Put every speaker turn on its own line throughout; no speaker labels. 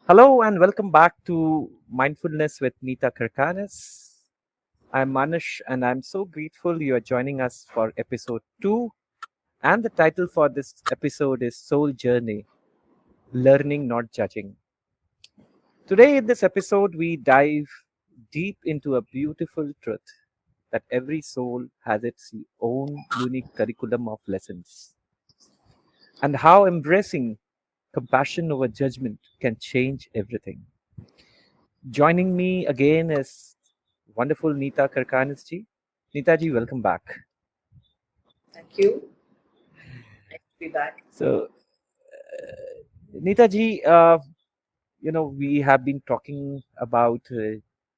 Hello and welcome back to Mindfulness with Neettaa Karkhanis. I'm Manish and I'm so grateful you are joining us for episode 2. And the title for this episode is Soul Journey Learning, Not Judging. Today, in this episode, we dive deep into a beautiful truth that every soul has its own unique curriculum of lessons, and how embracing compassion over judgment can change everything. Joining me again is wonderful Neettaa Karkhanis ji. Neettaa ji, welcome back.
Thank you. Nice to be back.
So, Neettaa ji, we have been talking about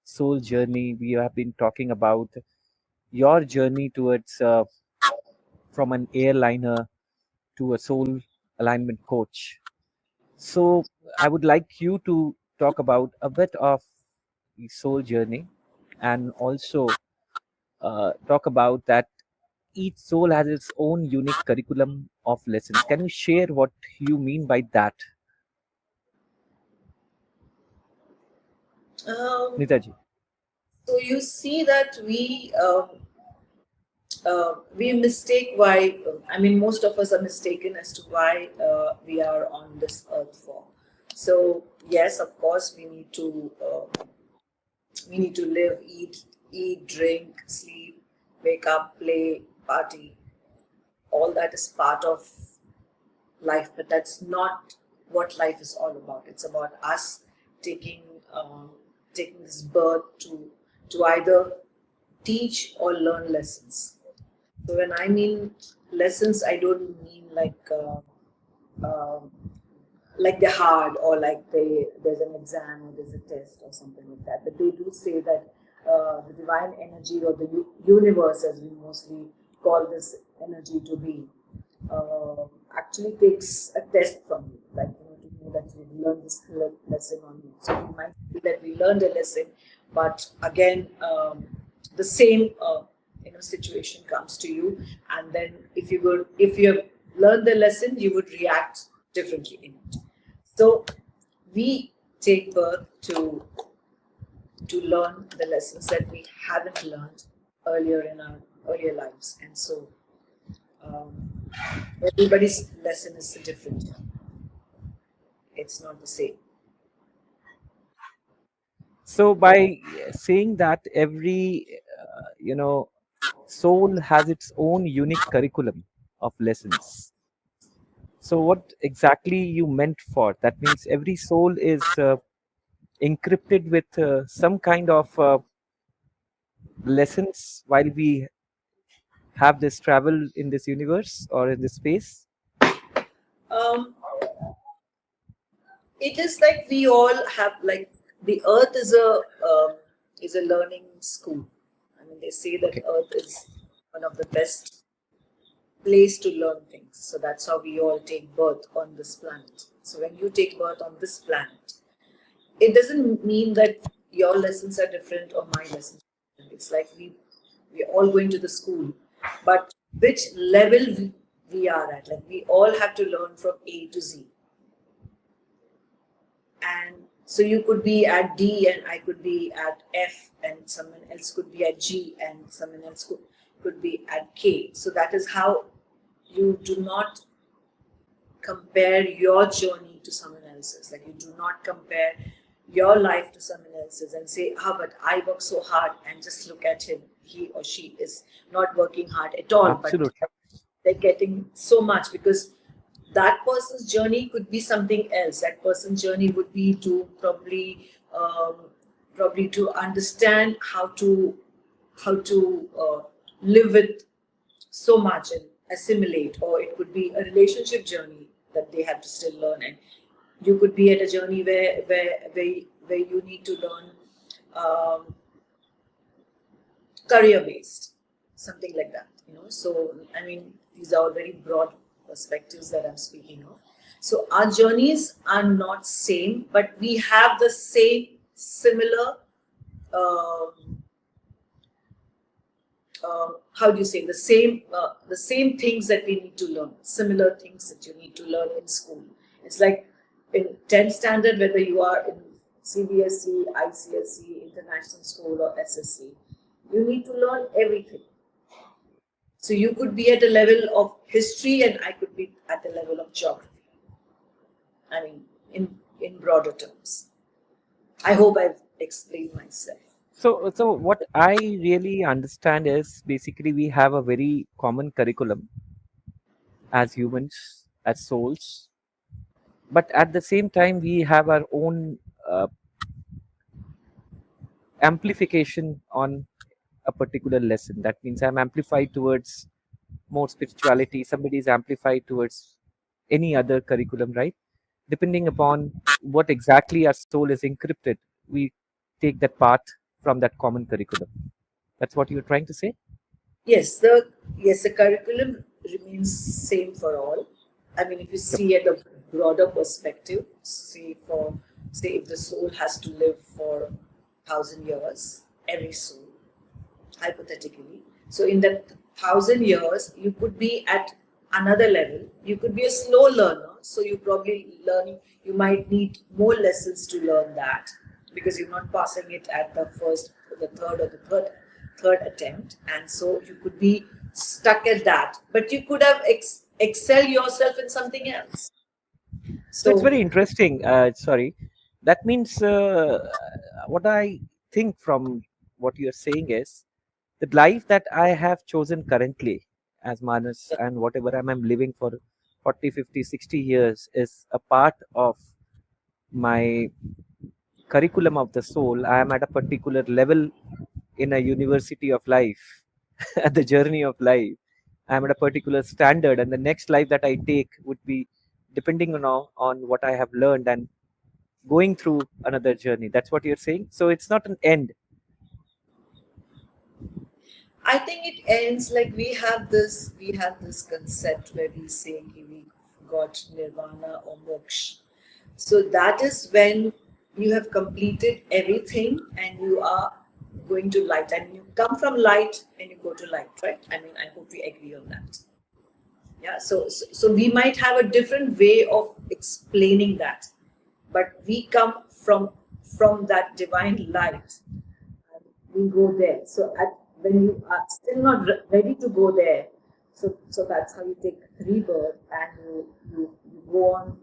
soul journey. We have been talking about your journey towards from an airliner to a soul alignment coach. So, I would like you to talk about a bit of the soul journey and also talk about that each soul has its own unique curriculum of lessons. Can you share what you mean by that,
Um,
Nitaji?
so you see that we mistake why. I mean, most of us are mistaken as to why we are on this earth for. So yes, of course, we need to live, eat, drink, sleep, wake up, play, party. All that is part of life, but that's not what life is all about. It's about us taking um, taking this birth to either teach or learn lessons. So when I mean lessons, I don't mean um like they're hard or like there's an exam or there's a test or something like that. But they do say that the divine energy or the universe, as we mostly call this energy to be, uh, actually takes a test from you, like to know that you've learned this lesson on you. So it might be that we learned a lesson, but again, the same situation comes to you, and then if you have learned the lesson, you would react differently in it. So we take birth to learn the lessons that we haven't learned earlier in our earlier lives, and so um, everybody's lesson is different. It's not the same.
So, by saying that every soul has its own unique curriculum of lessons. So, what exactly you meant for that means every soul is encrypted with some kind of lessons while we have this travel in this universe or in this space.
Um, it is like we all have, like, the earth is a learning school. I mean, they say that
Okay.
earth is one of the best place to learn things. So that's how we all take birth on this planet. So when you take birth on this planet, it doesn't mean that your lessons are different or my lessons are different. It's like we're all going to the school, but which level we are at. Like, we all have to learn from A to Z. And so you could be at D and I could be at F, and someone else could be at G and someone else could be at K. So that is how you do not compare your journey to someone else's. Like, you do not compare your life to someone else's and say, ah, but I work so hard, and just look at him. He or she is not working hard at all, but
Absolutely.
they're getting so much because that person's journey could be something else. That person's journey would be to probably to understand how to live with so much and assimilate, or it could be a relationship journey that they have to still learn. And you could be at a journey where you need to learn um, career based, something like that. So I mean, these are all very broad perspectives that I'm speaking of. So our journeys are not same, but we have the same similar um, how do you say, the same things that we need to learn, similar things that you need to learn in school. It's like in 10th standard, whether you are in CBSE, ICSE, international school, or SSC, you need to learn everything. So you could be at a level of history, and I could be at the level of geography. I mean, in broader terms. I hope I've explained myself.
So what I really understand is basically we have a very common curriculum as humans, as souls, but at the same time we have our own uh, amplification on a particular lesson. That means I'm amplified towards more spirituality, somebody is amplified towards any other curriculum, right? Depending upon what exactly our soul is encrypted, we take that part from that common curriculum. That's what you're trying to say?
Yes, the curriculum remains same for all. I mean, if you
Yep.
see at a broader perspective, say if the soul has to live for 1,000 years, every soul, hypothetically. So in that 1,000 years, you could be at another level. You could be a slow learner, so you probably learning. You might need more lessons to learn that because you're not passing it at the first, the third, or the third attempt, and so you could be stuck at that. But you could have excel yourself in something else.
So it's
So
very interesting. Sorry. That means what I think from what you're saying is the life that I have chosen currently as Manas and whatever I'm living for 40, 50, 60 years is a part of my curriculum of the soul. I am at a particular level in a university of life, at the journey of life. I am at a particular standard, and the next life that I take would be depending on what I have learned and going through another journey. That's what you're saying. So it's not an end.
I think it ends like we have this concept where we say we got nirvana or moksha. So that is when you have completed everything and you are going to light. I mean, you come from light and you go to light, right? I mean, I hope we agree on that. Yeah. So we might have a different way of explaining that, but we come from that divine light, we go there. So when you are still not ready to go there, so that's how you take rebirth, and you go on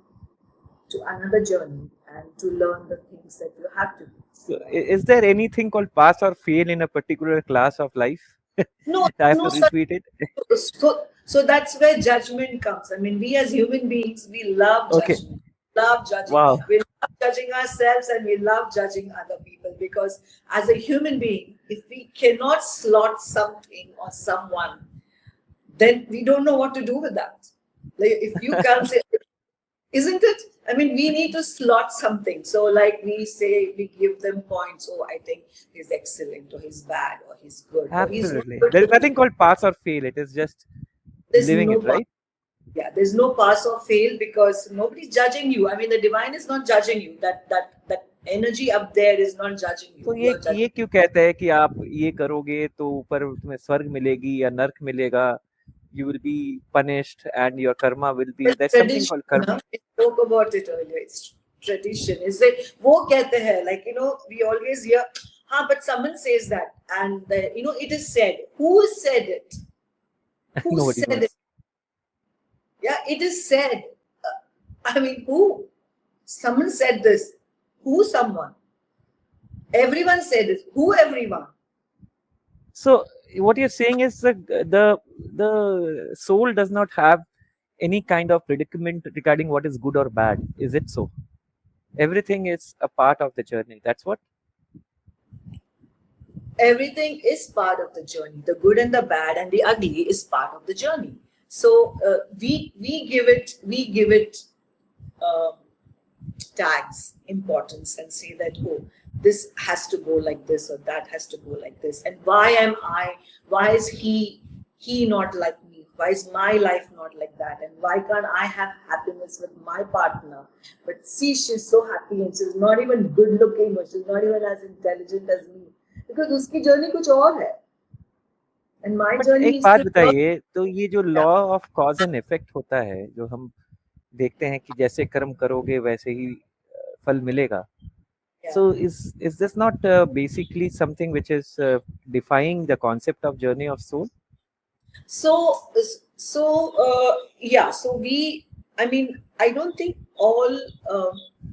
to another journey and to learn the things that you have to do.
So is there anything called pass or fail in a particular class of life?
No,
I have
no
to
such.
repeat it.
So that's where judgment comes. I mean, we as human beings, we love
Okay.
judgment, love judging.
Wow.
We love judging ourselves and we love judging other people, because as a human being, if we cannot slot something or someone, then we don't know what to do with that. Like if you can't say, isn't it? I mean, we need to slot something. So, like we say, we give them points. Oh, I think he's excellent, or he's bad, or he's good, or he's not
Absolutely.
good
There is
for me.
nothing called pass or fail. It is just
There's
living
no
it,
pass.
right?
Yeah, there's no pass or fail because nobody's judging you. I mean, the divine is not judging you. That energy up there is not judging you.
तो
You're judging.
ये क्यों कहते हैं कि आप ये करोगे तो ऊपर तुम्हें स्वर्ग मिलेगी या नर्क मिलेगा? You will be punished and your karma will be.
Well,
There's something
tradition,
called karma.
huh? We spoke about it earlier. It's tradition. Is it? वो कहते हैं, like we always hear, but someone says that, and it is said. Who said it? Who
Nobody
said it?
knows.
Yeah, it is said. I mean, who? Someone said this. Who? Someone. Everyone said this. Who? Everyone.
So what you're saying is that the soul does not have any kind of predicament regarding what is good or bad. Is it so? Everything is a part of the journey. That's what.
Everything is part of the journey. The good and the bad and the ugly is part of the journey. So we give it uh, tags, importance, and say that, oh, this has to go like this, or that has to go like this. And why is he not like me? Why is my life not like that? And why can't I have happiness with my partner? But see, she's so happy and she's not even good looking, or she's not even as intelligent as me, because उसकी journey कुछ और है, and my
but
journey
एक
is
बात
to learn.
बताइए, तो ये जो
Yeah.
Law of cause and effect होता है, जो हम देखते हैं कि जैसे कर्म करोगे वैसे ही फल मिलेगा.
Yeah.
So is this not basically something which is defying the concept of journey of soul?
So, yeah. So we, I mean, I don't think all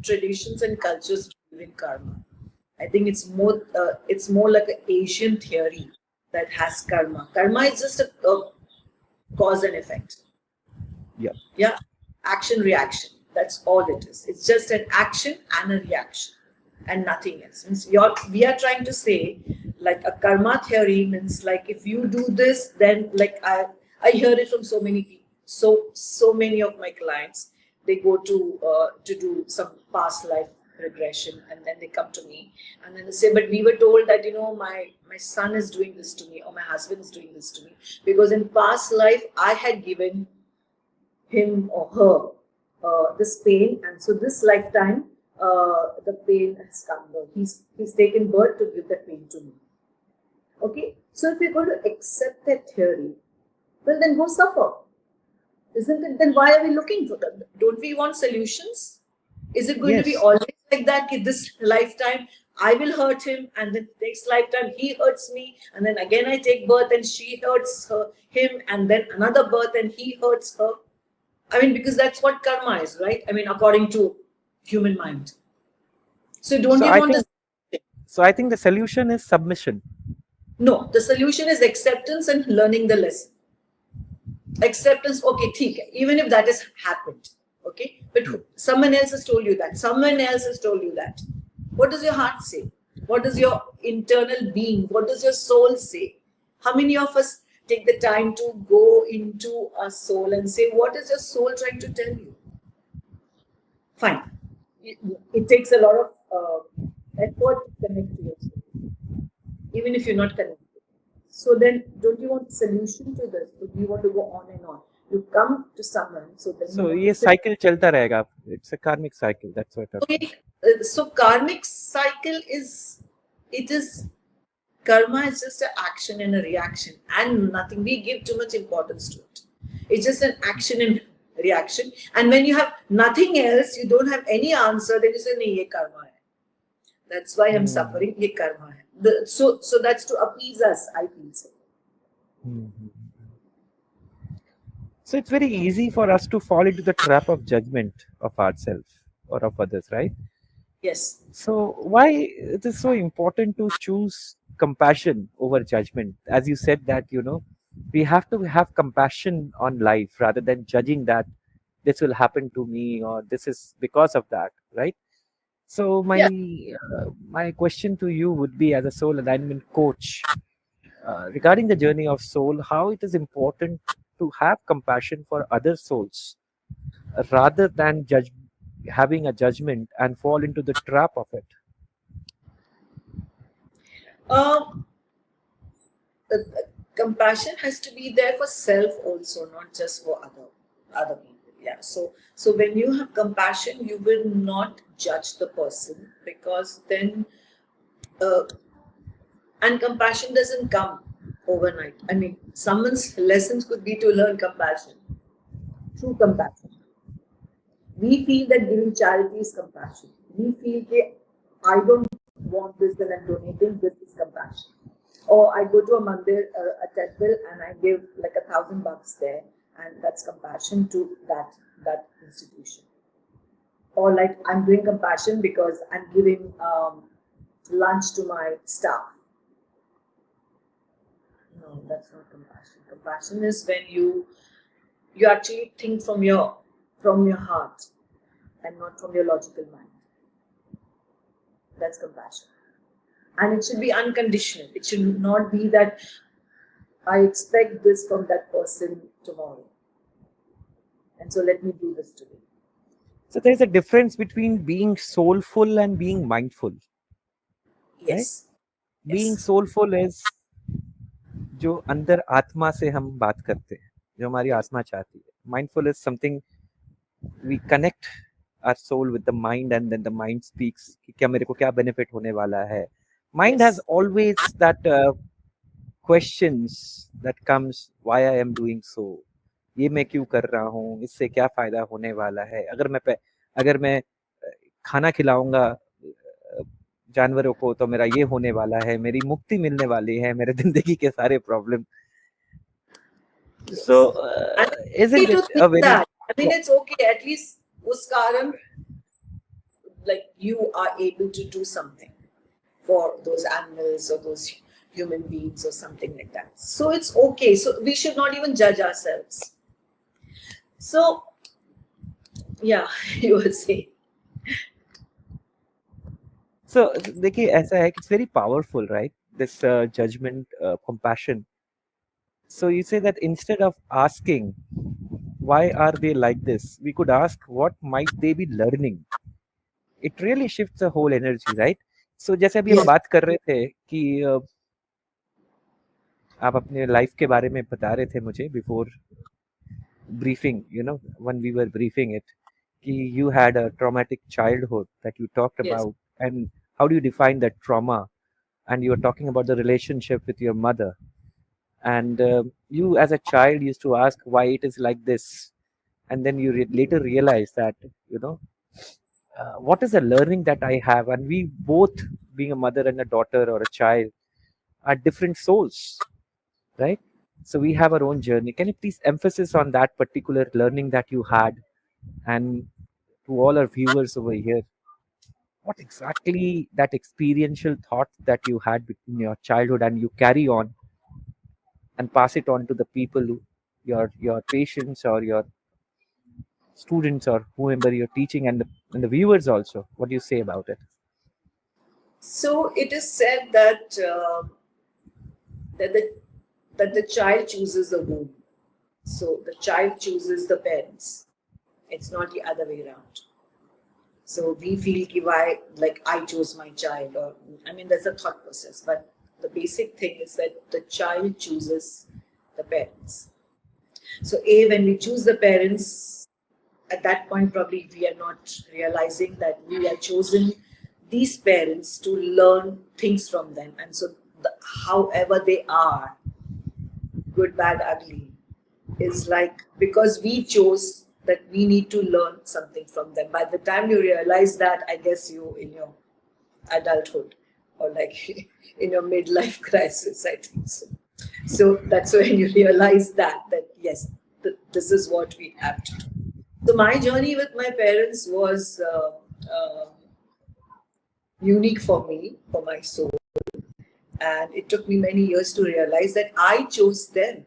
traditions and cultures believe in karma. I think it's more like an Asian theory that has karma. Karma is just a cause and effect.
Yeah.
Yeah, action reaction. That's all it is. It's just an action and a reaction, and nothing else. Means we are trying to say, like a karma theory means like if you do this, then like I hear it from so many people. So many of my clients, they go to do some past life regression, and then they come to me, and then they say, but we were told that my son is doing this to me, or my husband is doing this to me, because in past life I had given him or her this pain, and so this lifetime the pain has come. He's taken birth to give that pain to me. Okay, so if you're going to accept that theory, well then go suffer, isn't it? Then why are we looking for them? Don't we want solutions? Is it going to be
Yes.
always like that? This lifetime I will hurt him, and then next lifetime he hurts me, and then again I take birth and she hurts him, and then another birth and he hurts her. I mean, because that's what karma is, right? I mean, according to human mind. So don't
So
we
I
want to?
think so. I think the solution is submission.
No, the solution is acceptance and learning the lesson. Acceptance, okay, theek hai, even if that has happened, okay, but someone else has told you that. Someone else has told you that. What does your heart say? What does your internal being? What does your soul say? How many of us take the time to go into our soul and say, what is your soul trying to tell you? Fine. It takes a lot of effort to connect to yourself, even if you're not connected. So then, don't you want a solution to this? Do you want to go on and on? You come to someone, so then you
So
want to
ये
sit.
cycle चलता रहेगा. It's a karmic cycle. That's what I'm saying.
Okay, so karmic cycle is, it is, karma is just an action and a reaction and nothing. We give too much importance to it. It's just an action and reaction. And when you have nothing else, you don't have any answer, then you say, nahi, ye karma hai. That's why I'm suffering, ye karma hai. So that's to appease us, I feel so.
So it's very easy for us to fall into the trap of judgment of ourselves or of others, right?
Yes.
So why it is so important to choose compassion over judgment? As you said that, we have to have compassion on life rather than judging that this will happen to me or this is because of that, right? So
Yeah.
my question to you would be, as a soul alignment coach, regarding the journey of soul, how it is important to have compassion for other souls rather than having a judgment and fall into the trap of it.
Um, Compassion has to be there for self also, not just for other people. Yeah. So when you have compassion, you will not judge the person, because then uh, and compassion doesn't come overnight. I mean, someone's lessons could be to learn compassion, true compassion. We feel that giving charity is compassion. We feel that I don't want this and I'm donating, this is compassion. Or I go to a mandir, a temple, and I give like $1,000 there, and that's compassion to that institution. Or like I'm doing compassion because I'm giving lunch to my staff. No, that's not compassion. Compassion is when you actually think from your heart and not from your logical mind. That's compassion. And it should be unconditional. It should not be that I expect this from that person tomorrow, and so let me do this today.
So there's a difference between being soulful and being mindful, right?
Yes.
Being
Yes.
soulful is जो अंदर आत्मा से हम बात करते हैं, जो हमारी
Yes.
आत्मा चाहती है. Mindful is something we connect our soul with the mind and then the mind speaks कि क्या मेरे को क्या benefit होने वाला है. Mind has
Yes.
always that questions that comes why I am doing so. ये मैं क्यों कर रहा हूँ, इससे क्या फायदा होने वाला है, अगर मैं खाना खिलाऊंगा जानवरों को तो मेरा ये होने वाला है, मेरी मुक्ति मिलने वाली है, मेरे जिंदगी के सारे problem.
Yes.
So
And
isn't
okay to
it
think
a very
that. I mean, it's okay. At least us karan, like you are able to do something for those animals or those human beings or something like that. So it's okay. So we should not even judge ourselves. So yeah, you were saying.
so देखिए ऐसा है कि it's very powerful, right? This judgment, compassion. So you say that instead of asking why are they like this, we could ask what might they be learning. It really shifts the whole energy, right? So जैसे अभी हम
Yes.
बात कर रहे थे कि आप अपने लाइफ के बारे में बता रहे थे मुझे before briefing, when we were briefing it, you had a traumatic childhood that you talked
Yes.
about, and how do you define that trauma? And you were talking about the relationship with your mother, and you as a child used to ask why it is like this, and then you later realize that you know what is the learning that I have, and we both, being a mother and a daughter or a child, are different souls, right? So we have our own journey. Can you please emphasis on that particular learning that you had, and to all our viewers over here, what exactly that experiential thought that you had between your childhood and you carry on and pass it on to the people who, your patients or your students or whoever you're teaching, and the viewers also, what do you say about it?
So it is said that that the that the child chooses the womb. So the child chooses the parents. It's not the other way around. So we feel ki why, like I chose my child, or I mean there's a thought process, but the basic thing is that the child chooses the parents. So A, when we choose the parents, at that point probably we are not realizing that we are chosen these parents to learn things from them, and so however they are, good, bad, ugly, is like because we chose that we need to learn something from them. By the time you realize that, I guess you in your adulthood or like in your midlife crisis, I think so. So that's when you realize that yes, this is what we have to do. So my journey with my parents was unique for me, for my soul, and it took me many years to realize that I chose them,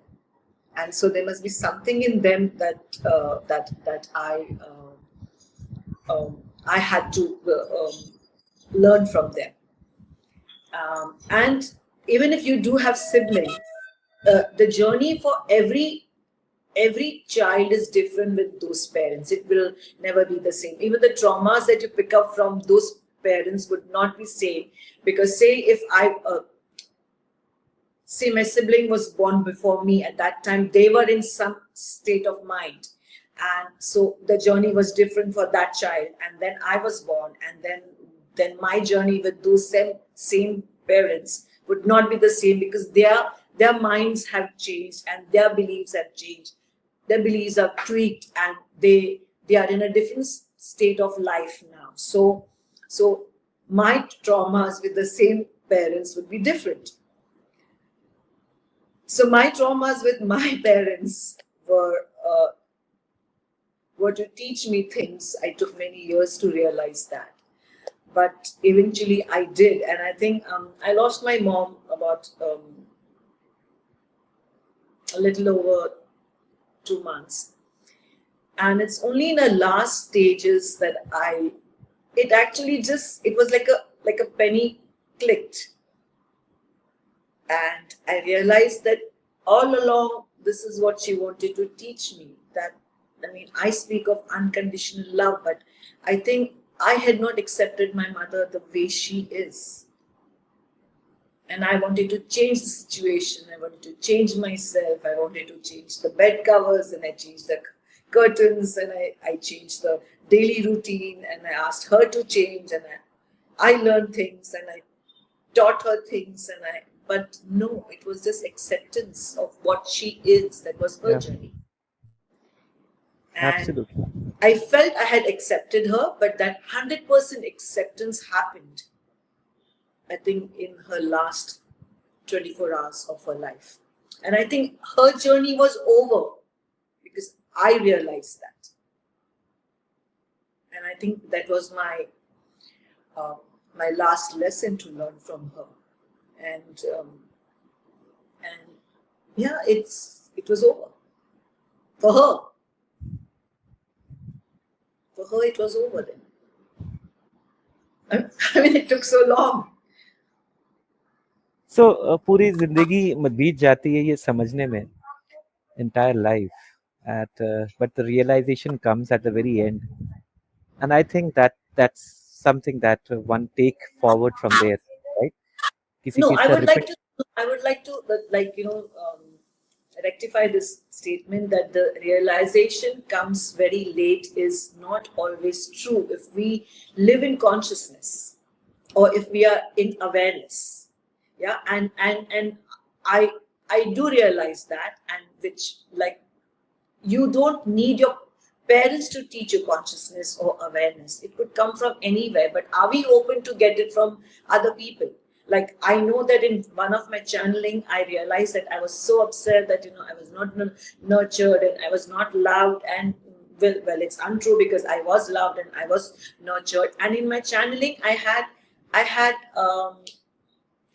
and so there must be something in them that I had to learn from them. And even if you do have siblings, the journey for every child is different with those parents. It will never be the same. Even the traumas that you pick up from those parents would not be same, because say if I say my sibling was born before me, at that time they were in some state of mind, and so the journey was different for that child, and then I was born, and then my journey with those same parents would not be the same, because their minds have changed and their beliefs have changed, their beliefs are tweaked, and they are in a different state of life now. So my traumas with the same parents would be different. So my traumas with my parents were to teach me things. I took many years to realize that, but eventually I did, and I think I lost my mom about a little over 2 months, and it's only in the last stages that it actually just it was like a penny clicked, and I realized that all along, this is what she wanted to teach me. That, I mean, I speak of unconditional love, but I think I had not accepted my mother the way she is. And I wanted to change the situation. I wanted to change myself. I wanted to change the bed covers, and I changed the curtains, and I changed the daily routine, and I asked her to change, and I learned things, and I taught her things, but no, it was just acceptance of what she is. That was her
Yeah.
journey. And
Absolutely.
I felt I had accepted her, but that 100% acceptance happened, I think, in her last 24 hours of her life. And I think her journey was over because I realized that. And I think that was uh, my last lesson to learn from her. And yeah, it was over for her. For her, it was over then. I mean, it took so long.
So पूरी जिंदगी बीत जाती है ये समझने में, entire life, but the realization comes at the very end, and I think that that's something that one take forward from there, right? किसी
No,
चीज का repeat.
I would like to, like, rectify this statement that the realization comes very late is not always true if we live in consciousness or if we are in awareness. Yeah, and I I do realize that, and which, like, you don't need your parents to teach you consciousness or awareness. It could come from anywhere, but are we open to get it from other people? Like, I know that in one of my channeling, I realized that I was so upset that, I was not nurtured and I was not loved. And well, it's untrue because I was loved and I was nurtured. And in my channeling, I had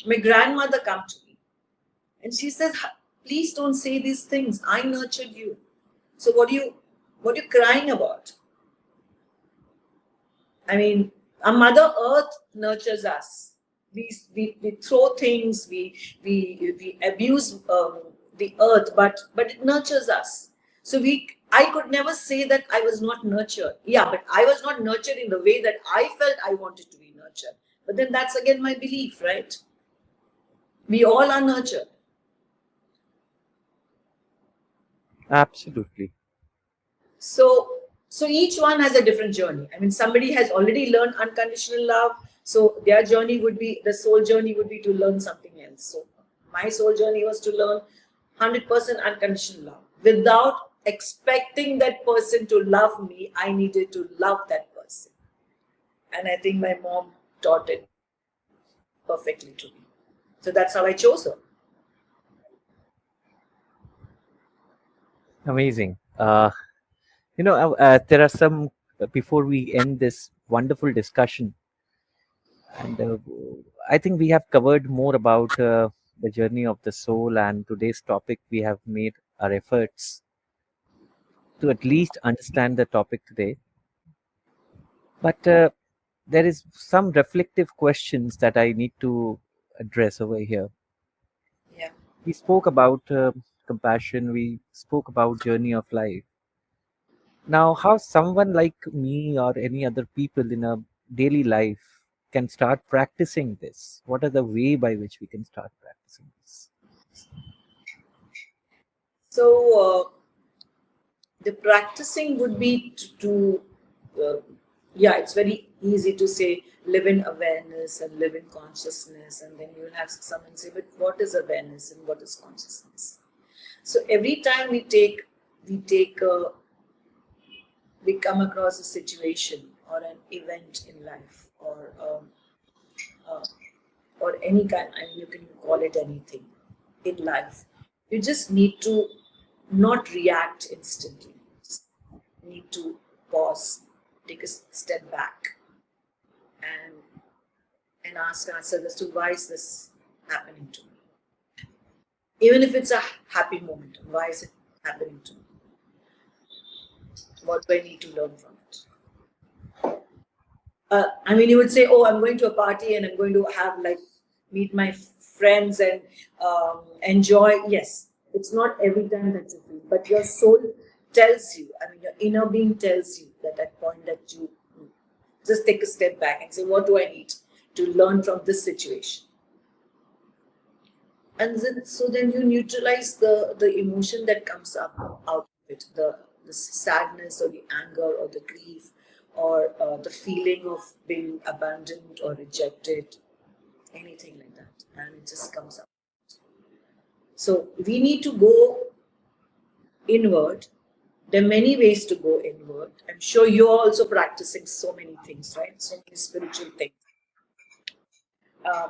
my grandmother come to me, and she says, "Please don't say these things. I nurtured you. So what are you crying about?" I mean, our Mother Earth nurtures us. We throw things, we abuse the earth, but it nurtures us. So I could never say that I was not nurtured. Yeah, but I was not nurtured in the way that I felt I wanted to be nurtured. But then that's again my belief, right? We all are nurtured.
Absolutely.
So each one has a different journey. I mean, somebody has already learned unconditional love, so their journey would be, the soul journey would be to learn something else. So my soul journey was to learn 100% unconditional love. Without expecting that person to love me, I needed to love that person. And I think my mom taught it perfectly to me. So that's how I chose her.
Amazing. There are some, before we end this wonderful discussion, and I think we have covered more about the journey of the soul, and today's topic we have made our efforts to at least understand the topic today. But there is some reflective questions that I need to address over here.
Yeah.
We spoke about compassion, we spoke about journey of life. Now, how someone like me or any other people in a daily life can start practicing this? What are the way by which we can start practicing this?
So the practicing would be to yeah, it's very easy to say live in awareness and live in consciousness, and then you'll have someone say, but what is awareness and what is consciousness? So every time we we come across a situation or an event in life, uh, or any kind, I mean, you can call it anything in life, you just need to not react instantly. Just need to pause, take a step back, and ask ourselves as to why is this happening to me? Even if it's a happy moment, why is it happening to me? What do I need to learn from it? I mean, you would say, "Oh, I'm going to a party and I'm going to have, like, meet my friends and enjoy." Yes, it's not every time that you feel, but your soul tells you. I mean, your inner being tells you that at point that you just take a step back and say, "What do I need to learn from this situation?" And then you neutralize the emotion that comes up out of it, the sadness or the anger or the grief or the feeling of being abandoned or rejected, anything like that, and it just comes up. So we need to go inward, There are many ways to go inward. I'm sure you're also practicing so many things, right? So many spiritual things. Uh,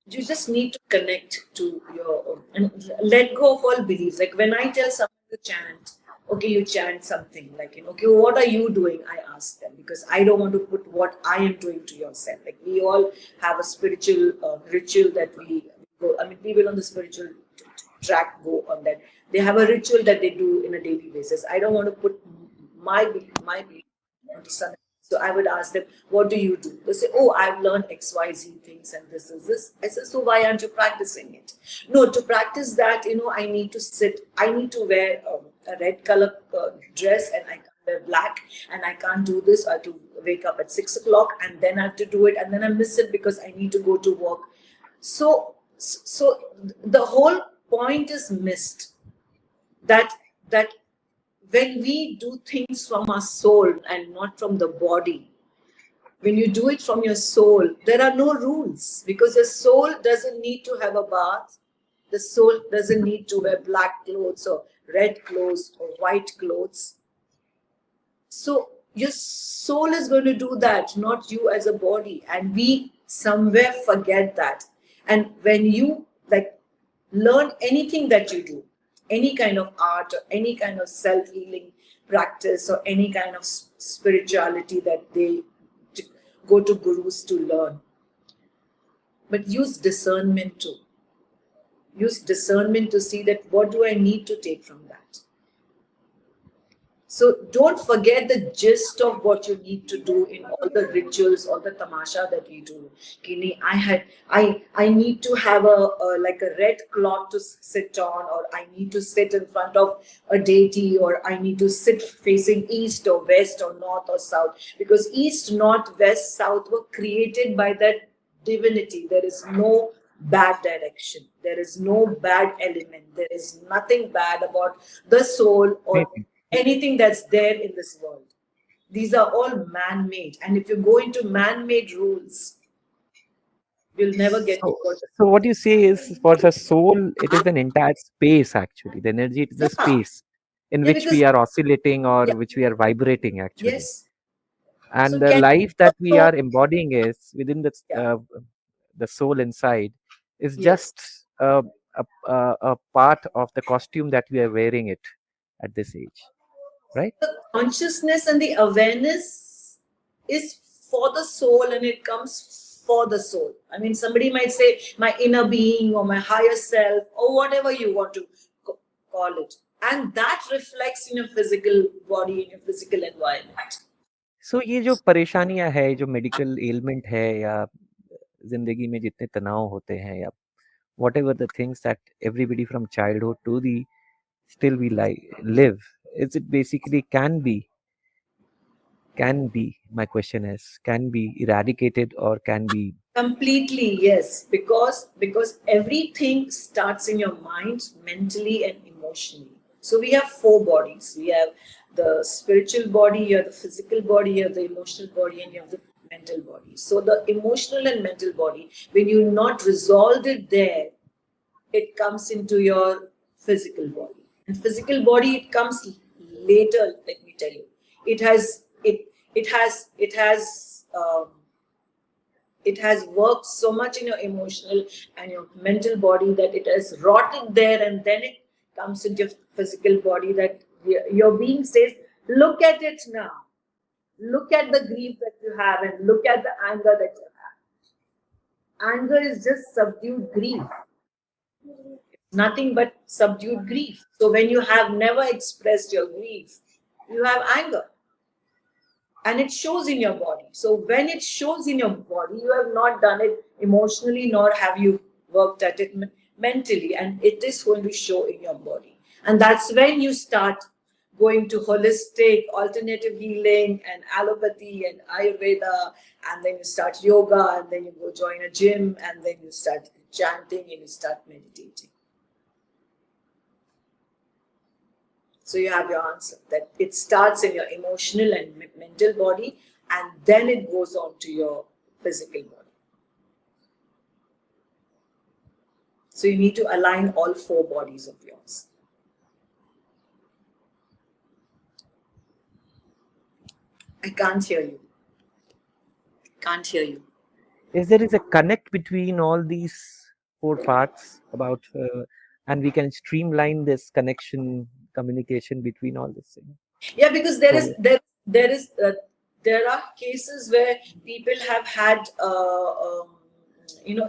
you just need to connect to your own and let go of all beliefs. Like when I tell someone to chant, okay, you chant something like, okay, what are you doing? I ask them because I don't want to put what I am doing to yourself. Like we all have a spiritual ritual that we go. I mean, people on the spiritual track go on that. They have a ritual that they do in a daily basis. I don't want to put my belief onto someone. So I would ask them, what do you do? They say, oh, I've learned XYZ things and this is this. I said, so why aren't you practicing it? No, to practice that, I need to sit, I need to wear a red color dress and I can't wear black and I can't do this. I have to wake up at 6 o'clock and then I have to do it and then I miss it because I need to go to work. So the whole point is missed. That when we do things from our soul and not from the body, when you do it from your soul, there are no rules because the soul doesn't need to have a bath. The soul doesn't need to wear black clothes or red clothes or white clothes. So your soul is going to do that, not you as a body. And we somewhere forget that. And when you like learn anything that you do, any kind of art or any kind of self-healing practice or any kind of spirituality that they go to gurus to learn, but use discernment too. Use discernment to see that what do I need to take from that. So don't forget the gist of what you need to do in all the rituals, all the tamasha that we do. Kini, I need to have like a red cloth to sit on, or I need to sit in front of a deity, or I need to sit facing east or west or north or south. Because east, north, west, south were created by that divinity. There is no bad direction. There is no bad element. There is nothing bad about the soul or anything that's there in this world. These are all man-made. And if you go into man-made rules, you'll never get to what.
So what you say is for the soul, it is an entire space actually. The energy it is a
Yeah.
space in
Yeah,
which
because
we are oscillating or
yeah,
which we are vibrating actually.
yes.
And
So
the
can
life
you
that we
also,
are embodying is within
yeah,
the soul inside is
yes.
just a part of the costume that we are wearing it at this age, right?
The consciousness and the awareness is for the soul and it comes for the soul. I mean, somebody might say my inner being or my higher self or whatever you want to call it. And that reflects in your physical body, in your physical environment.
सो ये जो परेशानियां है जो medical element है या जिंदगी में जितने तनाव होते हैं या whatever the things that everybody from childhood to the still we live, is it basically can be my question is can be eradicated or can be.
Completely, yes, because everything starts in your mind, mentally and emotionally. So we have four bodies. We have the spiritual body, you have the physical body, you have the emotional body, and you have the mental body. So the emotional and mental body, when you not resolved it there, it comes into your physical body. And physical body, it comes later. Let me tell you, it has it has worked so much in your emotional and your mental body that it has rotted there, and then it comes into your physical body that your being says, look at it now, look at the grief that you have and look at the anger that you have. Anger is just subdued grief, nothing but subdued grief. So when you have never expressed your grief, you have anger and it shows in your body. So when it shows in your body, you have not done it emotionally, nor have you worked at it mentally, and it is going to show in your body. And that's when you start going to holistic, alternative healing, and allopathy and Ayurveda, and then you start yoga, and then you go join a gym, and then you start chanting and you start meditating. So you have your answer that it starts in your emotional and mental body, and then it goes on to your physical body. So you need to align all four bodies of yours. I can't hear you. Can't hear you.
Is there is a connect between all these four parts about, and we can streamline this connection, communication between all this thing.
Yeah, because
So
there are cases where people have had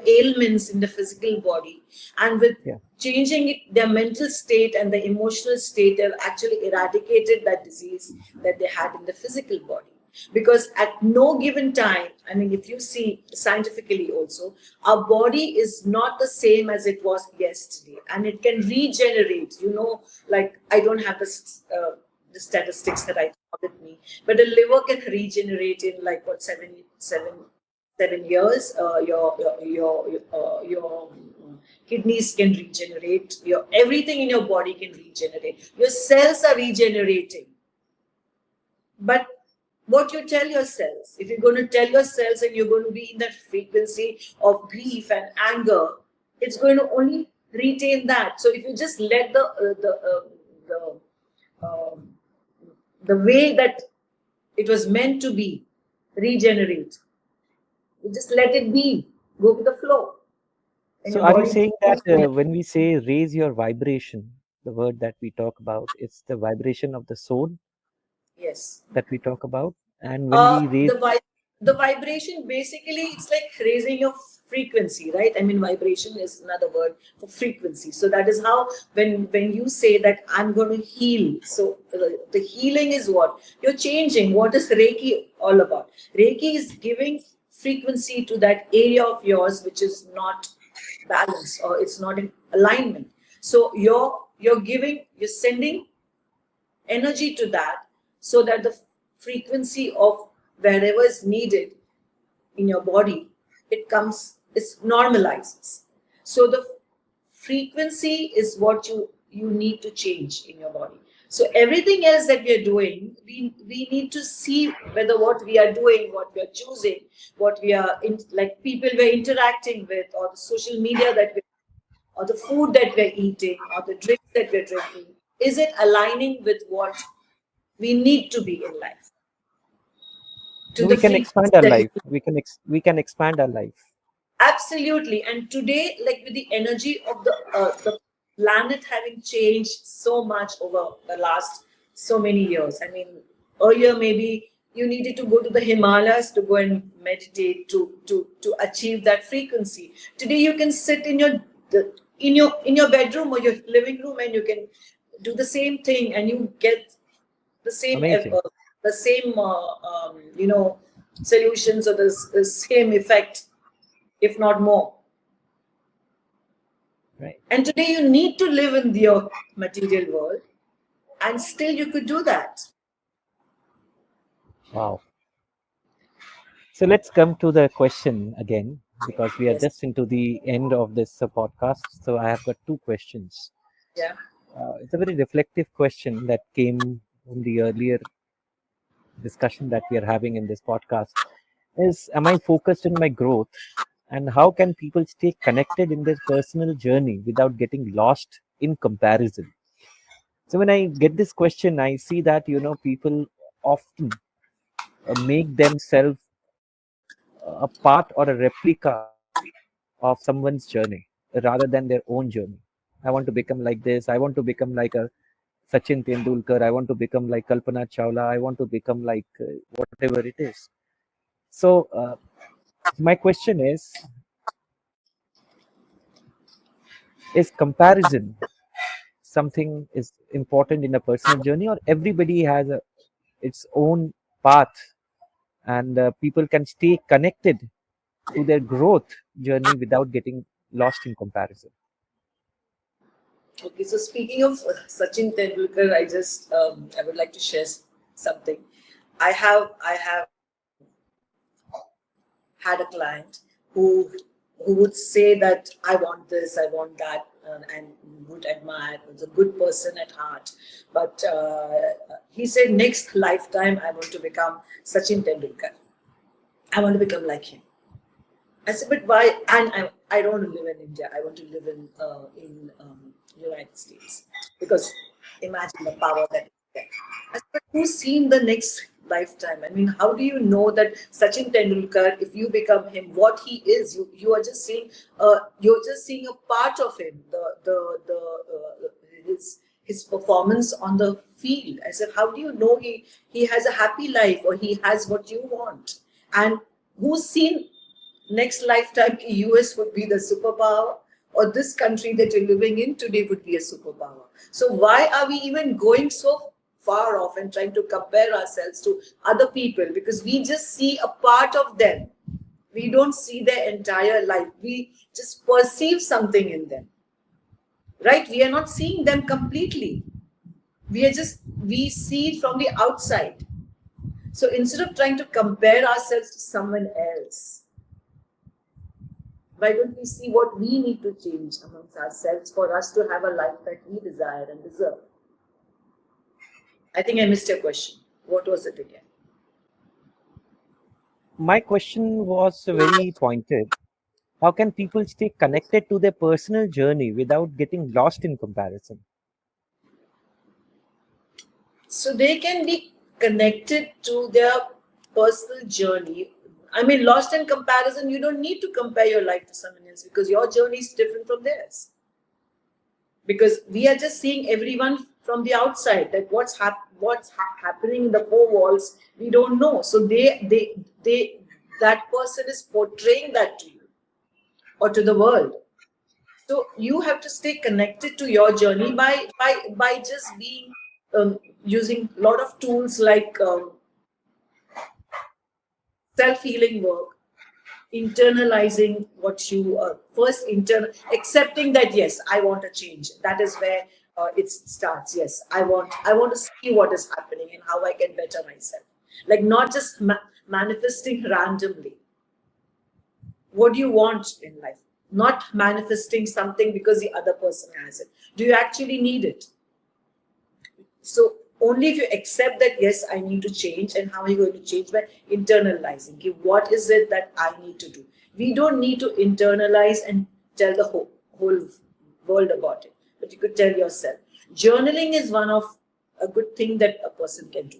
ailments in the physical body, and with
yeah,
changing their mental state and the emotional state, they've actually eradicated that disease that they had in the physical body. Because at no given time, I mean, if you see scientifically also, our body is not the same as it was yesterday, and it can regenerate. Like, I don't have the statistics that I have with me, but the liver can regenerate in like what 7 years. Your kidneys can regenerate. Your everything in your body can regenerate. Your cells are regenerating. But what you tell yourselves, if you're going to tell yourselves and you're going to be in that frequency of grief and anger, it's going to only retain that. So if you just let um, the way that it was meant to be regenerate, you just let it be, go with the flow, and
so
your
are you
body.
saying that when we say raise your vibration, the word that we talk about, it's the vibration of the soul
Yes.
that we talk about, and when we raise,
The vibration, basically, it's like raising your frequency, right? I mean, vibration is another word for frequency. So that is how, when you say that I'm going to heal, so the healing is what you're changing. What is Reiki all about? Reiki is giving frequency to that area of yours which is not balanced, or it's not in alignment. So you're sending energy to that, so that the frequency of wherever is needed in your body, it normalizes. So the frequency is what you need to change in your body. So everything else that we are doing, we need to see whether what we are doing, what we are choosing, what we are in, like people we're interacting with, or the social media that we, or the food that we're eating, or the drinks that we're drinking, is it aligning with what we need to be in life, to the
we can
frequency
expand our
that is.
life, we can expand our life.
Absolutely. And today, like with the energy of the planet having changed so much over the last so many years. I mean, earlier maybe you needed to go to the Himalayas to go and meditate to achieve that frequency. Today you can sit in your bedroom or your living room, and you can do the same thing, and you get the same
Amazing,
the same solutions, or the same effect, if not more.
right?
And today you need to live in your material world, and still you could do that.
Wow. So let's come to the question again, because we are
Yes.
just into the end of this podcast. So I have got two questions.
Yeah.
It's a very reflective question that came from the earlier discussion that we are having in this podcast. Is, am I focused in my growth, and how can people stay connected in their personal journey without getting lost in comparison? So when I get this question, I see that people often make themselves a part or a replica of someone's journey rather than their own journey. I want to become like this. I want to become like a Sachin Tendulkar. I want to become like Kalpana Chawla. I want to become like whatever it is. So my question is comparison something is important in a personal journey, or everybody has its own path, and people can stay connected to their growth journey without getting lost in comparison?
Okay. So speaking of Sachin Tendulkar, I would like to share something. I have had a client who would say that I want this, I want that, and would admire. Was a good person at heart, but he said next lifetime I want to become Sachin Tendulkar. I want to become like him. I said, but why? And I don't want to live in India. I want to live in United States, because imagine the power that is there. I said, but who's seen the next lifetime. I mean, how do you know that Sachin Tendulkar, if you become him, what he is, you are just seeing, you're just seeing a part of him, his performance on the field. I said, how do you know he has a happy life, or he has what you want? And who's seen next lifetime US would be the superpower, or this country that you're living in today would be a superpower. So why are we even going so far off and trying to compare ourselves to other people? Because we just see a part of them. We don't see their entire life. We just perceive something in them. Right? We are not seeing them completely. We see it from the outside. So instead of trying to compare ourselves to someone else, why don't we see what we need to change amongst ourselves for us to have a life that we desire and deserve? I think I missed your question. What was it again?
My question was very pointed. How can people stay connected to their personal journey without getting lost in comparison?
So they can be connected to their personal journey. I mean, lost in comparison, you don't need to compare your life to someone else, because your journey is different from theirs. Because we are just seeing everyone from the outside, that what's happening in the four walls, we don't know. So that person is portraying that to you or to the world. So you have to stay connected to your journey by just being using a lot of tools like self-healing work, internalizing what you first accepting that yes, I want a change. That is where it starts. Yes, I want to see what is happening and how I can better myself. Like, not just manifesting randomly. What do you want in life? Not manifesting something because the other person has it. Do you actually need it? So only if you accept that, yes, I need to change. And how are you going to change? By internalizing. Okay, what is it that I need to do? We don't need to internalize and tell the whole world about it. But you could tell yourself. Journaling is one of a good thing that a person can do.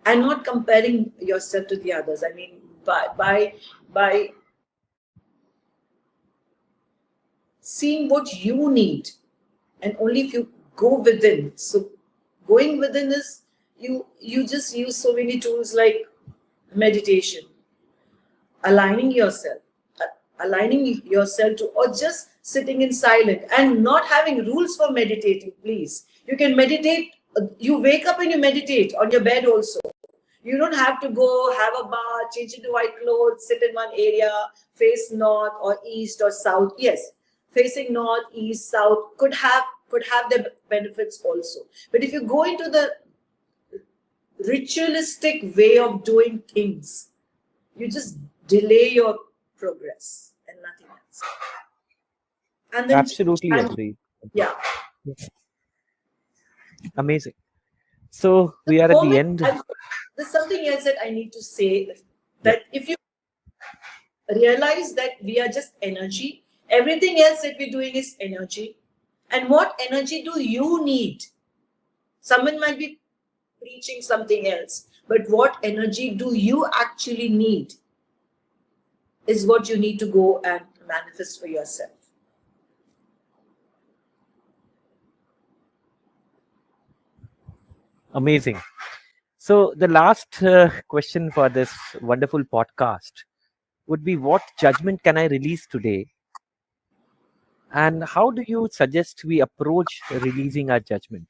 And not comparing yourself to the others. I mean, by seeing what you need, and only if you go within. So going within is you just use so many tools like meditation, aligning yourself to, or just sitting in silence and not having rules for meditating. Please, you can meditate, you wake up and you meditate on your bed also. You don't have to go have a bath, change into white clothes, sit in one area, face north or east or south. Yes, facing north, east, south could have their benefits also. But if you go into the ritualistic way of doing things, you just delay your progress and nothing else. And then
Absolutely agree.
yeah.
Amazing. So
The
we are at the
moment
end.
there's something else that I need to say, that if you realize that we are just energy, everything else that we're doing is energy. And what energy do you need? Someone might be preaching something else, but what energy do you actually need is what you need to go and manifest for yourself.
Amazing. So the last question for this wonderful podcast would be, what judgment can I release today? And how do you suggest we approach releasing our judgment?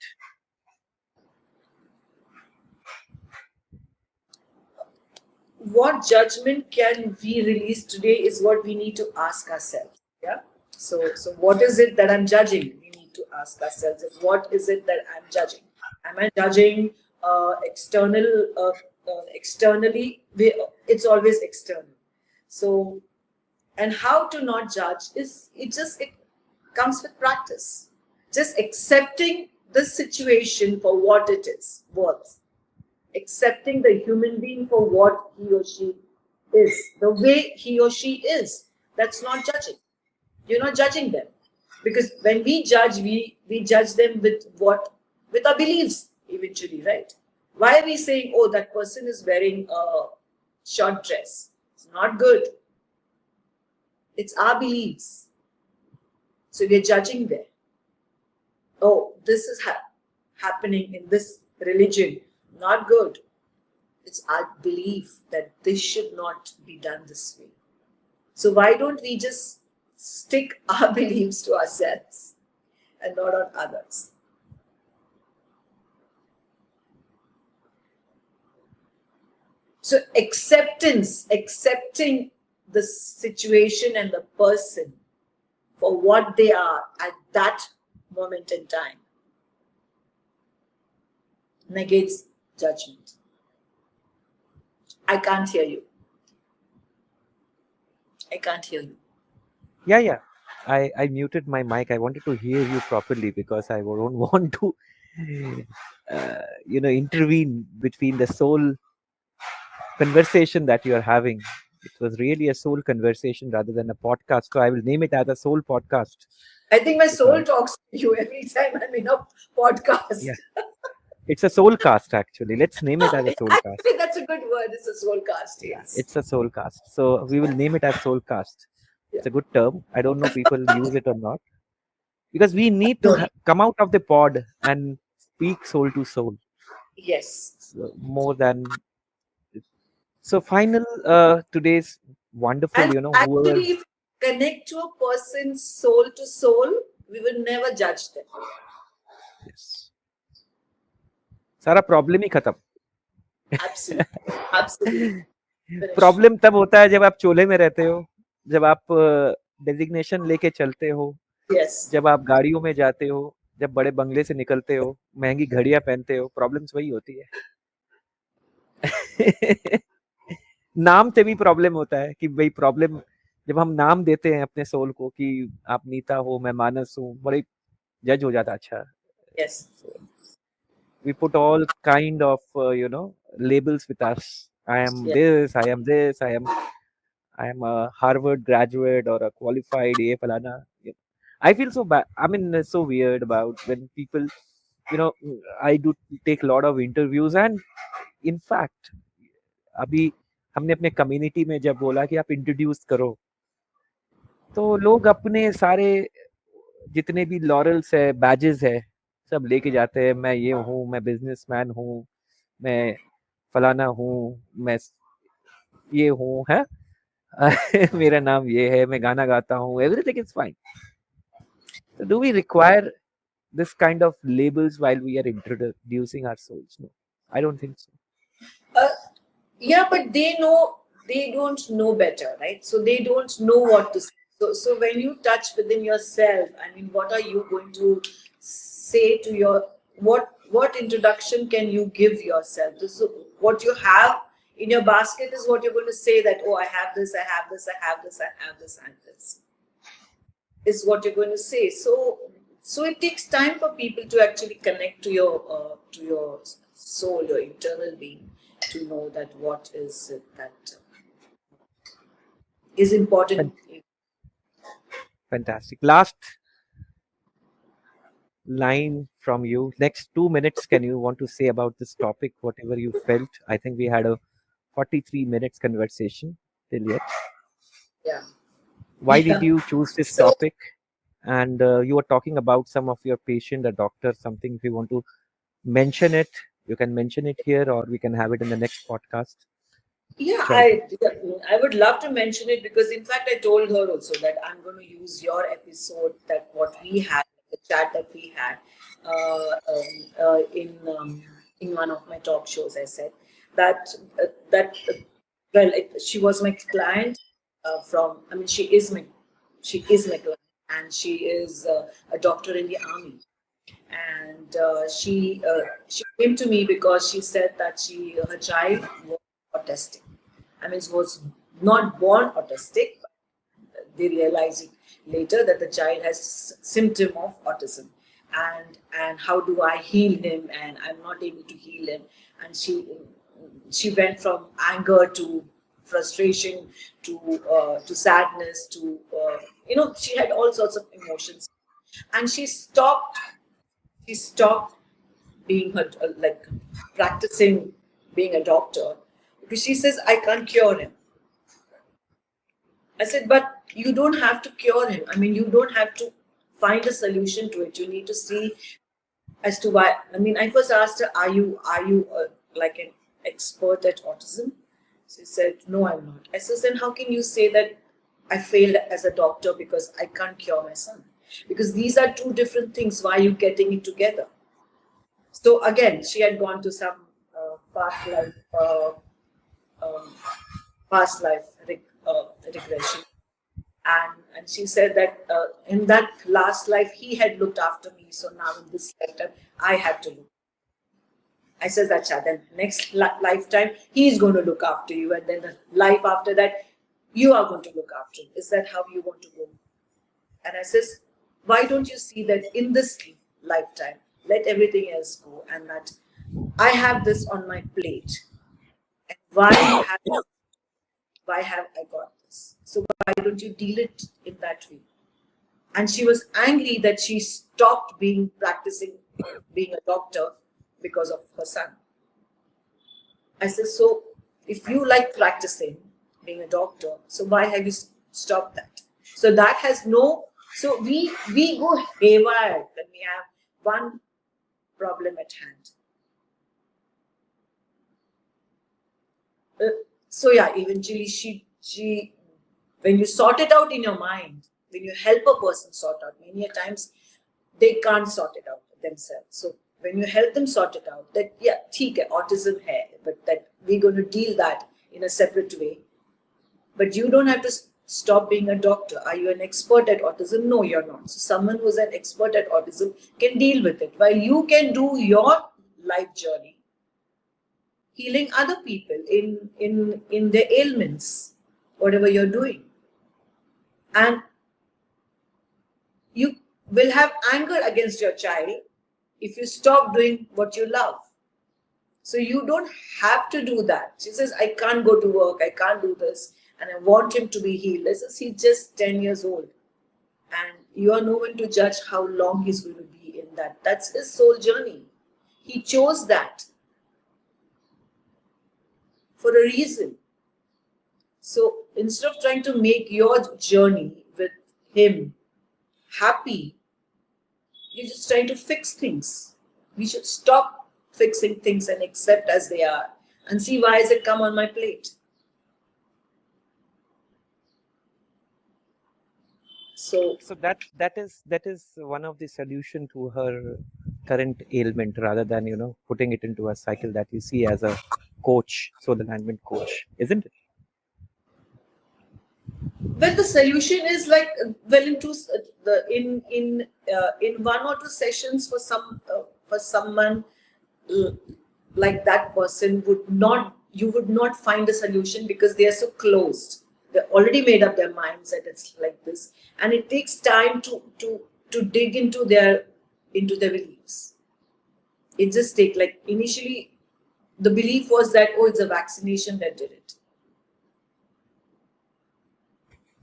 What judgment can we release today is what we need to ask ourselves. Yeah. So what is it that I'm judging? We need to ask ourselves, what is it that I'm judging? Am I judging externally? It's always external. So, and how to not judge is, it comes with practice. Just accepting the situation for what it is worth. Accepting the human being for what he or she is, the way he or she is. That's not judging. You're not judging them. Because when we judge, we judge them with our beliefs. eventually, right? Why are we saying, oh, that person is wearing a short dress? It's not good. It's our beliefs. So we're judging there. Oh, this is happening in this religion. Not good. It's our belief that this should not be done this way. So why don't we just stick our beliefs to ourselves and not on others? So accepting the situation and the person for what they are at that moment in time negates judgment. I can't hear you. I can't hear you.
Yeah. I muted my mic. I wanted to hear you properly because I don't want to, intervene between the soul conversation that you are having. It was really a soul conversation rather than a podcast. So I will name it as a soul podcast
I think my soul
because,
talks to you every time I'm in a podcast.
yeah, it's a soul cast actually. Let's name it as a soul cast.
Actually, that's a good word. It's a soul cast,
Yeah,
yes.
it's a soul cast. So we will name it as soul cast.
Yeah.
It's a good term. I don't know people use it or not because we need to
No.
come out of the pod and speak soul to soul.
Yes.
So more than so final today's wonderful,
And
whoever.
actually, if we connect to a person's soul to soul, we will never judge them.
Yes. सारा problem ही खत्म.
Absolutely. Absolutely. Finish.
Problem तब होता है जब आप चोले में रहते हो, जब आप डेजिग्नेशन लेके चलते हो,
Yes.
जब आप गाड़ियों में जाते हो, जब बड़े बंगले से निकलते हो, महंगी घड़ियां पहनते हो, प्रॉब्लम्स वही होती है. नाम से भी प्रॉब्लम होता है कि भाई प्रॉब्लम जब हम नाम देते हैं अपने सोल को कि आप नीता हो, मैं मानस हूँ, बड़े जज हो जाता. अच्छा,
Yes.
we put all kind of labels with us. I am
Yeah.
this, I am this, I am a Harvard graduate or a qualified A falana. I feel so bad. I mean, it's so weird about when people, you know, I do take a lot of interviews and in fact, अभी हमने अपने community में जब बोला कि आप introduce करो, तो लोग अपने सारे जितने भी लॉरल्स है, बैजेस है, सब लेके जाते हैं. मैं ये हूँ, मैं बिजनेसमैन हूँ, मैं फलाना हूँ, मैं ये हूँ, है. मेरा नाम ये है, मैं गाना गाता हूँ, everything is fine. So do we require this kind of labels while we are introducing our souls? No, I don't think so.
Uh, yeah, but they don't know better, right? So they don't know what to say. So when you touch within yourself, I mean, what are you going to say to your what introduction can you give yourself? So what you have in your basket is what you're going to say that, oh, I have this, I have this, I have this, I have this, I have this. Is what you're going to say. So it takes time for people to actually connect to your soul, your internal being, to know that what is it that is important.
Fantastic. Last line from you. Next 2 minutes, can you want to say about this topic, whatever you felt? I think we had a 43 minutes conversation till yet.
Yeah.
Why did
Yeah.
you choose this
So
topic? And you were talking about some of your patient, a doctor, something. If you want to mention it, you can mention it here, or we can have it in the next podcast.
yeah,
Try.
I would love to mention it because in fact I told her also that I'm going to use your episode, that what we had, the chat that we had in one of my talk shows. I said that well, she was my client from. I mean, she is my client, and she is a doctor in the army. And she came to me because she said that her child was autistic. I mean, was not born autistic, but they realized it later that the child has symptom of autism. And how do I heal him? And I'm not able to heal him. And she went from anger to frustration to sadness to she had all sorts of emotions, and she stopped being her, like practicing being a doctor, because she says, I can't cure him. I said, but you don't have to cure him. I mean, you don't have to find a solution to it. You need to see as to why. I mean, I first asked her, are you like an expert at autism? She said, no, I'm not. I said, then how can you say that I failed as a doctor because I can't cure my son? Because these are two different things. Why are you getting it together? So again, she had gone to some past life, um, past life regression, and she said that in that last life he had looked after me. So now in this lifetime, I have to look. I says, Acha, then next lifetime he's going to look after you, and then the life after that you are going to look after him. Is that how you want to go? And I says, why don't you see that in this lifetime, let everything else go, and that I have this on my plate, and why have I got this? So why don't you deal it in that way? And she was angry that she stopped practicing being a doctor because of her son. I said, so if you like practicing being a doctor, so why have you stopped that? So that has no. So we go haywire when we have one problem at hand. So yeah, eventually she when you sort it out in your mind, when you help a person sort out, many times they can't sort it out themselves. So when you help them sort it out, that yeah, theek hai, autism hai, but that we're going to deal that in a separate way. But you don't have to stop being a doctor. Are you an expert at autism? No, you're not. So someone who's an expert at autism can deal with it, while you can do your life journey healing other people in their ailments, whatever you're doing. And you will have anger against your child if you stop doing what you love. So you don't have to do that. She says, I can't go to work, I can't do this, and I want him to be healed. This is, he's just 10 years old. And you are no one to judge how long he's going to be in that. That's his soul journey. He chose that for a reason. So instead of trying to make your journey with him happy, you're just trying to fix things. We should stop fixing things and accept as they are and see, why has it come on my plate? So
that is one of the solution to her current ailment, rather than putting it into a cycle that you see as a coach, soul alignment coach, isn't it?
well, the solution is like, well, in one or two sessions for someone like that person you would not find a solution, because they are so closed. They already made up their minds that it's like this, and it takes time to dig into their beliefs. It just takes, like, initially the belief was that, oh, it's a vaccination that did it.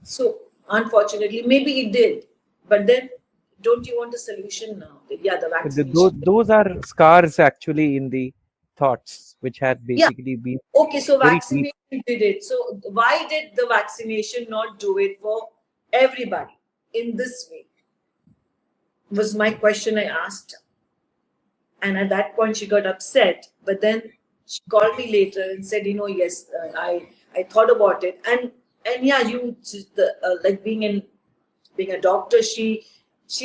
So unfortunately, maybe it did, but then don't you want a solution now? Yeah, the vaccination.
Those are scars actually in the thoughts, which had
Yeah.
basically been
Okay, so
very deep.
vaccination did it. So why did the vaccination not do it for everybody in this way? Was my question I asked her. And at that point, she got upset. But then she called me later and said, yes, I thought about it. And yeah, like being a doctor, she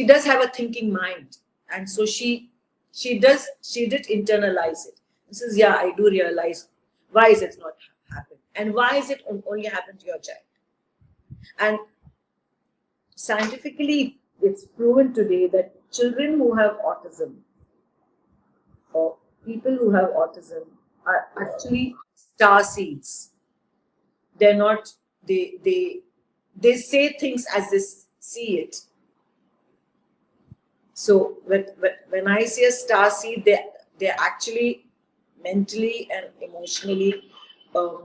does have a thinking mind, and so she did internalize it. And says, yeah, I do realize, why is it not happened, and why is it only happened to your child? And scientifically, it's proven today that children who have autism, or people who have autism, are actually star seeds. They're not. They say things as they see it. So when I see a star seed, they're actually mentally and emotionally far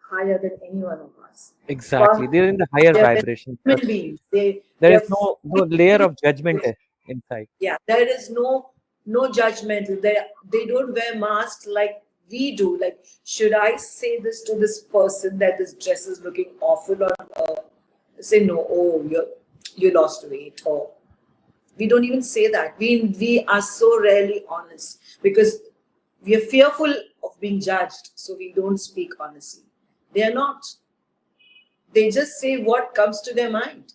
higher than any one of us.
Exactly, they're in the higher
They're
vibration.
human beings.
There is no layer of judgment. inside.
Yeah, there is no judgmental. They don't wear masks like we do. Like, should I say this to this person that this dress is looking awful, or say no? Oh, you lost weight, or we don't even say that. We are so rarely honest because we are fearful of being judged, so we don't speak honestly. They are not. They just say what comes to their mind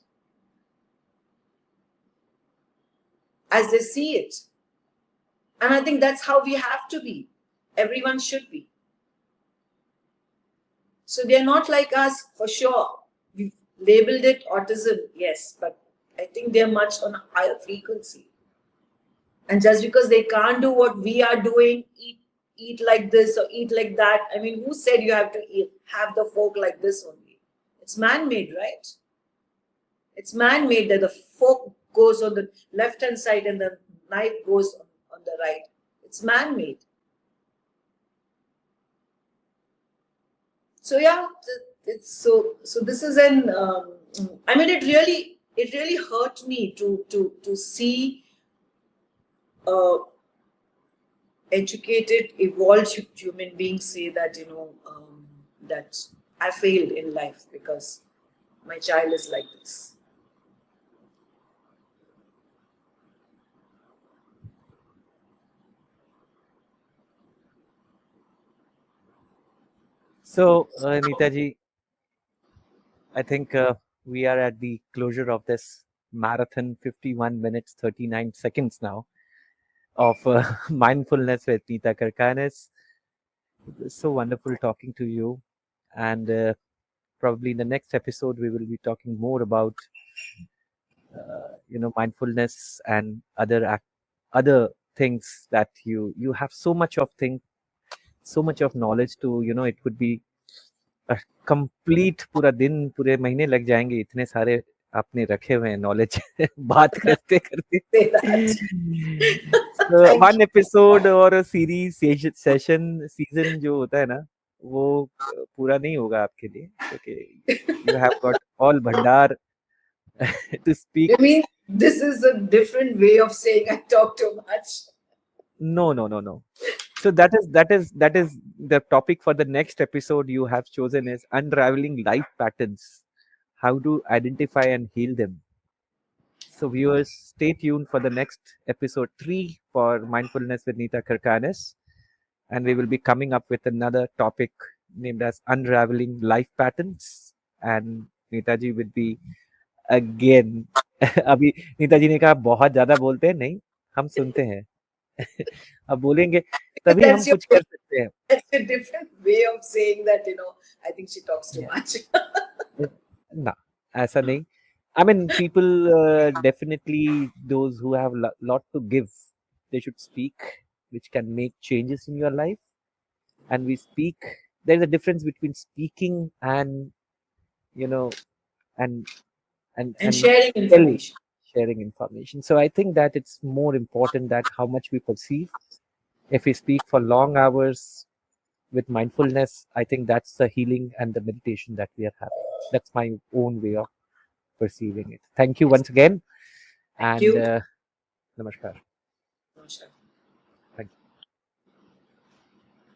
as they see it. And I think that's how we have to be. Everyone should be. So they're not like us for sure. We've labeled it autism, yes, but I think they're much on a higher frequency. And just because they can't do what we are doing, eat like this or eat like that. I mean, who said you have to have the fork like this only? It's man-made, right? It's man-made that the fork goes on the left-hand side and the knife goes on the right. It's man-made. So yeah, it's so this is an I mean, it really hurt me to see educated, evolved human beings say that, that I failed in life because my child is like this.
So, Neetaji, I think we are at the closure of this marathon, 51 minutes, 39 seconds now of mindfulness with Neettaa Karkhanis. It's so wonderful talking to you. And probably in the next episode, we will be talking more about, mindfulness and other things that you have so much of so much of knowledge to, it could be complete पूरा दिन पूरे महीने लग जाएंगे इतने सारे आपने रखे हुए हैं नॉलेज बात करते करते वन एपिसोड और सीरीज सेशन सीजन जो होता है ना वो पूरा नहीं होगा आपके लिए क्योंकि यू हैव गॉट ऑल भंडार to speak.
You mean this is a different way of saying I talk too much?
No. So that is the topic for the next episode you have chosen is unraveling life patterns, how to identify and heal them. So viewers, stay tuned for the next episode 3 for mindfulness with Neettaa Karkhanis, and we will be coming up with another topic named as unraveling life patterns, and Neeta ji will be again. अभी नीता जी ने कहा बहुत ज्यादा बोलते हैं नहीं हम सुनते हैं अब बोलेंगे तभी हम कुछ कर सकते हैं.
That's a different way of saying that, I think she talks too much.
ना ऐसा नहीं. I mean, people definitely those who have lot to give, they should speak, which can make changes in your life. And we speak. There's a difference between speaking and and
sharing information.
Sharing information. So I think that it's more important that how much we perceive. If we speak for long hours with mindfulness, I think that's the healing and the meditation that we are having. That's my own way of perceiving it. Thank you once again.
Thank you.
Namaskar.